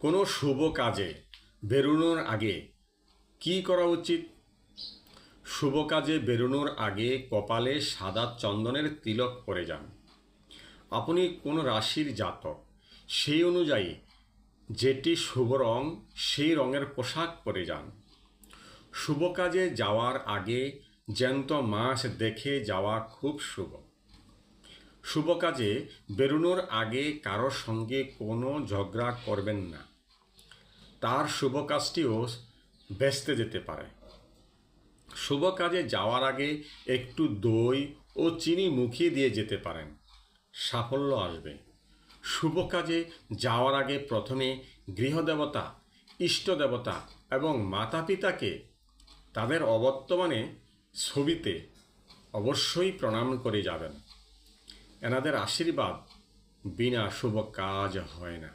কোনো শুভ কাজে বেরোনোর আগে কি করা উচিত? শুভ কাজে বেরোনোর আগে কপালে সাদা চন্দনের তিলক পরে যান। আপনি কোন রাশির জাতক সেই অনুযায়ী যেটি শুভ রং সেই রঙের পোশাক পরে যান। শুভ কাজে যাওয়ার আগে জ্যান্ত মাস দেখে যাওয়া খুব শুভ। শুভ কাজে বেরোনোর আগে কারোর সঙ্গে কোনো ঝগড়া করবেন না, তার শুভ কাজটিও ভেস্তে যেতে পারে। শুভ কাজে যাওয়ার আগে একটু দই ও চিনি মুখিয়ে দিয়ে যেতে পারেন, সাফল্য আসবে। শুভ কাজে যাওয়ার আগে প্রথমে গৃহদেবতা, ইষ্টদেবতা এবং মাতা পিতাকে তাদের অবর্তমানে ছবিতে অবশ্যই প্রণাম করে যাবেন। এনাদের আশীর্বাদ বিনা শুভ কাজ হয় না।